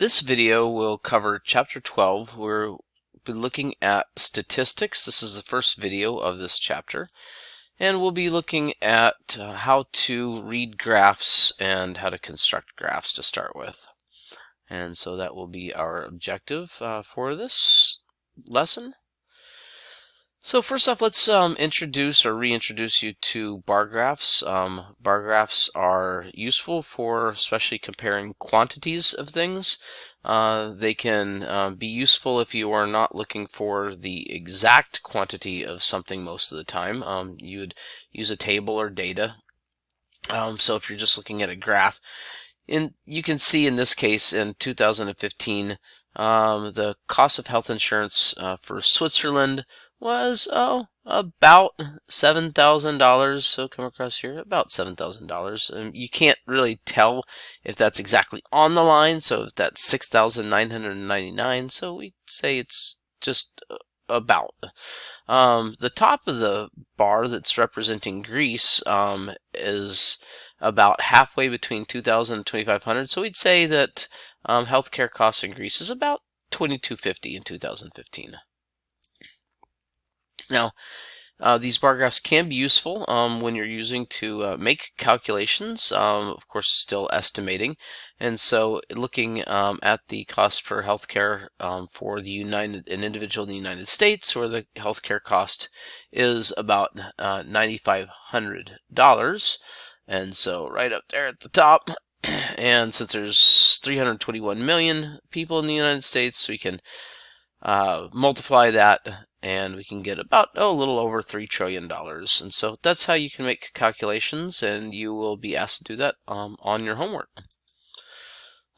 This video will cover Chapter 12. We'll be looking at statistics. This is the first video of this chapter. And we'll be looking at how to read graphs and how to construct graphs to start with. And so that will be our objective for this lesson. So first off, let's introduce or reintroduce you to bar graphs. Bar graphs are useful for especially comparing quantities of things. They can be useful if you are not looking for the exact quantity of something most of the time. You would use a table or data. So if you're just looking at a graph, you can see in this case in 2015, the cost of health insurance for Switzerland was about $7,000. So come across here, about $7,000. You can't really tell if that's exactly on the line. So if that's 6,999, so we say it's just about. The top of the bar that's representing Greece is about halfway between 2,000 and 2,500. So we'd say that healthcare costs in Greece is about $2,250 in 2015. Now, these bar graphs can be useful when you're using to make calculations, of course still estimating. And so looking at the cost per healthcare for an individual in the United States, where the healthcare cost is about $9,500. And so right up there at the top, and since there's 321 million people in the United States, we can multiply that and we can get about a little over $3 trillion. And so that's how you can make calculations, and you will be asked to do that on your homework.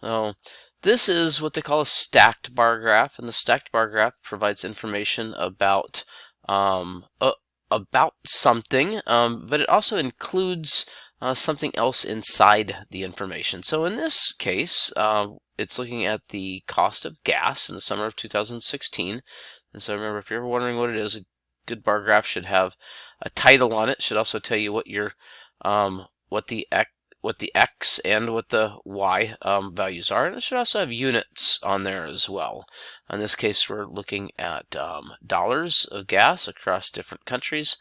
So this is what they call a stacked bar graph, and the stacked bar graph provides information about something, but it also includes something else inside the information. So in this case, it's looking at the cost of gas in the summer of 2016. And so remember, if you're ever wondering what it is, a good bar graph should have a title on it. It should also tell you what your what the X and what the Y values are, and it should also have units on there as well. In this case, we're looking at dollars of gas across different countries.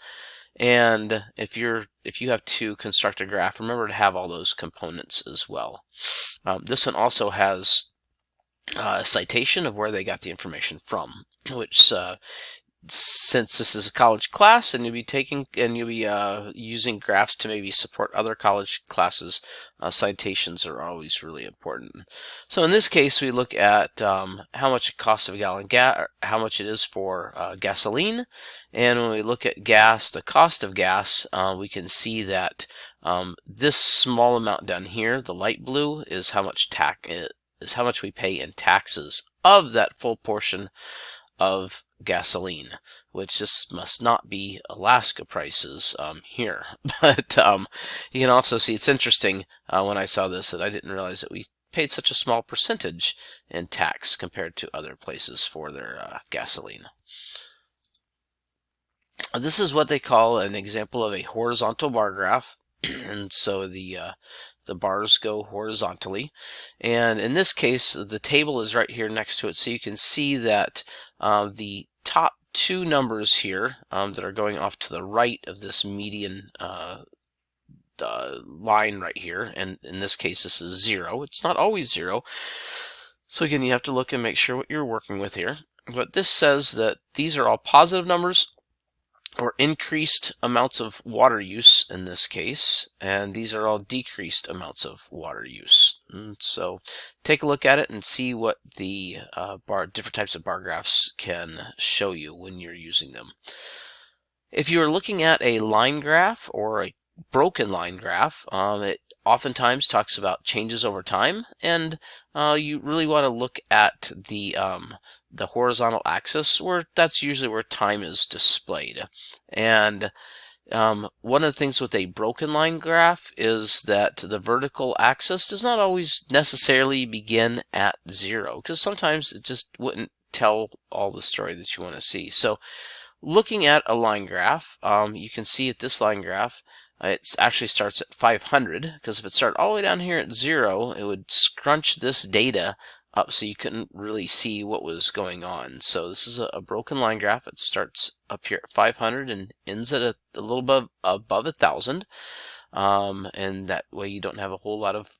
And if you have to construct a graph, remember to have all those components as well. This one also has a citation of where they got the information from, which since this is a college class and you'll be using graphs to maybe support other college classes, citations are always really important. So in this case, we look at how much it costs of a gallon gas, how much it is for gasoline, and when we look at gas, the cost of gas, we can see that this small amount down here, the light blue, is how much we pay in taxes of that full portion of gasoline, which just must not be Alaska prices here. But you can also see, it's interesting when I saw this, that I didn't realize that we paid such a small percentage in tax compared to other places for their gasoline. This is what they call an example of a horizontal bar graph. And so the bars go horizontally, and in this case the table is right here next to it, so you can see that the top two numbers here that are going off to the right of this median line right here, and in this case this is 0. It's not always 0, so again you have to look and make sure what you're working with here. But this says that these are all positive numbers, or increased amounts of water use in this case, and these are all decreased amounts of water use. And so take a look at it and see what the different types of bar graphs can show you when you're using them. If you're looking at a line graph or a broken line graph, it oftentimes talks about changes over time, and you really want to look at the horizontal axis, where that's usually where time is displayed. And one of the things with a broken line graph is that the vertical axis does not always necessarily begin at 0, because sometimes it just wouldn't tell all the story that you want to see. So looking at a line graph, you can see at this line graph, it actually starts at 500, because if it started all the way down here at 0, it would scrunch this data up, so you couldn't really see what was going on. So this is a broken line graph. It starts up here at 500 and ends at a little above 1,000, and that way you don't have a whole lot of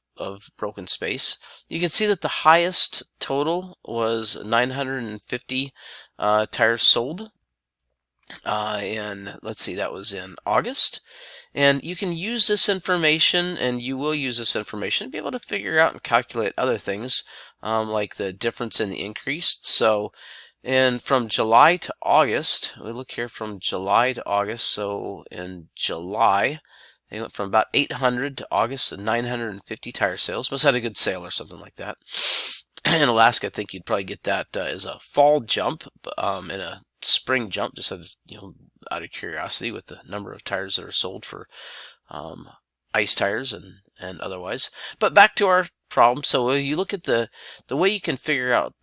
broken space. You can see that the highest total was 950 tires sold, and let's see, that was in August. And you can use this information, and you will use this information to be able to figure out and calculate other things, like the difference in the increase. So, and from July to August, we look here from July to August. So in July, they went from about 800 to August to 950 tire sales. Must have had a good sale or something like that. In Alaska, I think you'd probably get that as a fall jump, and a spring jump, just as, out of curiosity, with the number of tires that are sold for ice tires and otherwise. But back to our problem. So if you look at the way you can figure out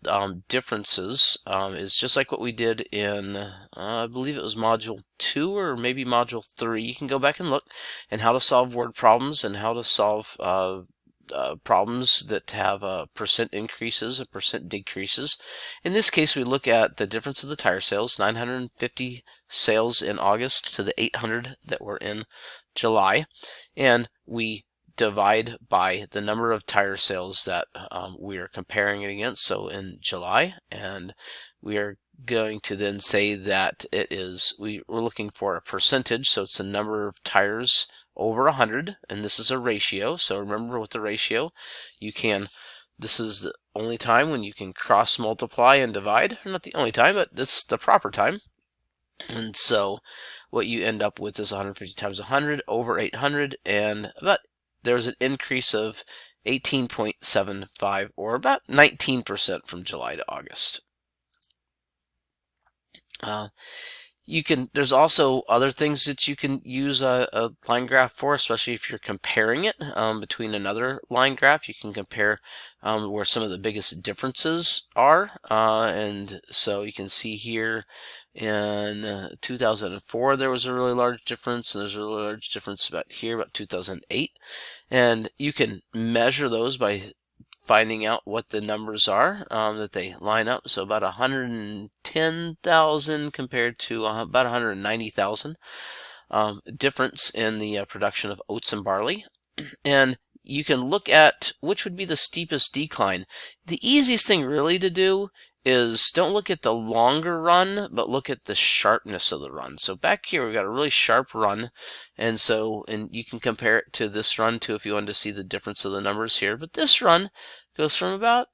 differences is just like what we did in I believe it was module 2 or maybe module 3. You can go back and look, and how to solve word problems and how to solve problems that have percent increases and percent decreases. In this case, we look at the difference of the tire sales, 950 sales in August to the 800 that were in July, and we divide by the number of tire sales that we are comparing it against, so in July, and we are going to then say that it is, we're looking for a percentage, so it's the number of tires over 100, and this is a ratio. So remember, with the ratio, you can, this is the only time when you can cross multiply and divide. Not the only time, but this is the proper time. And so what you end up with is 150 times 100 over 800, and there's an increase of 18.75, or about 19% from July to August. There's also other things that you can use a line graph for, especially if you're comparing it between another line graph. You can compare where some of the biggest differences are, and so you can see here in 2004 there was a really large difference, and there's a really large difference about here, about 2008, and you can measure those by finding out what the numbers are that they line up. So about 110,000 compared to about 190,000 difference in the production of oats and barley. And you can look at which would be the steepest decline. The easiest thing really to do is don't look at the longer run, but look at the sharpness of the run. So back here we've got a really sharp run, and you can compare it to this run too if you wanted to see the difference of the numbers here. But this run goes from about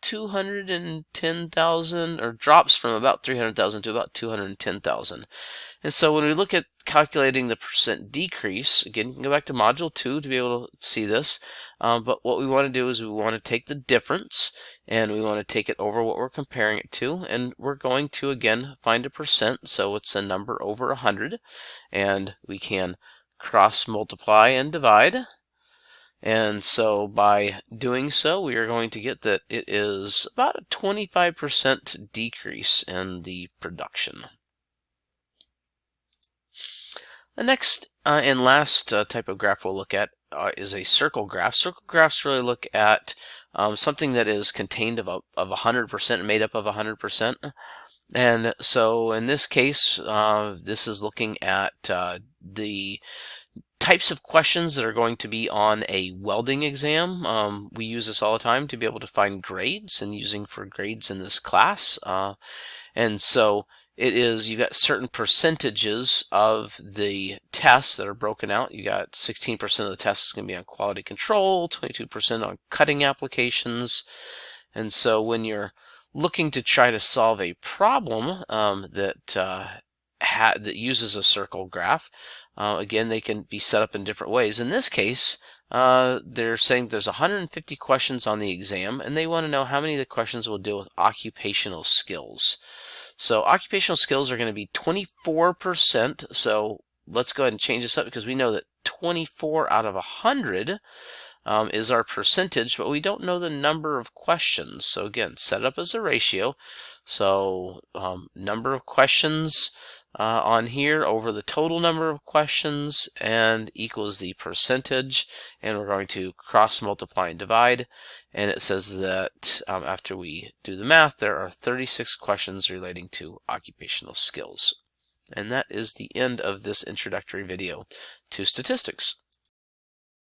210,000, or drops from about 300,000 to about 210,000. And so when we look at calculating the percent decrease, again, you can go back to module 2 to be able to see this. But what we want to do is we want to take the difference, and we want to take it over what we're comparing it to, and we're going to again find a percent. So it's a number over 100, and we can cross multiply and divide. And so by doing so, we are going to get that it is about a 25% decrease in the production. The next and last type of graph we'll look at is a circle graph. Circle graphs really look at something that is contained of 100%, made up of 100%. And so in this case, this is looking at the types of questions that are going to be on a welding exam. We use this all the time to be able to find grades, and using for grades in this class. And so it is, you got certain percentages of the tests that are broken out. You got 16% of the tests is going to be on quality control, 22% on cutting applications. And so when you're looking to try to solve a problem that uses a circle graph, again, they can be set up in different ways. In this case, they're saying there's 150 questions on the exam, and they want to know how many of the questions will deal with occupational skills. So occupational skills are going to be 24%. So let's go ahead and change this up, because we know that 24 out of 100 is our percentage, but we don't know the number of questions. So again, set it up as a ratio. So number of questions on here over the total number of questions and equals the percentage, and we're going to cross multiply and divide, and it says that after we do the math there are 36 questions relating to occupational skills. And that is the end of this introductory video to statistics.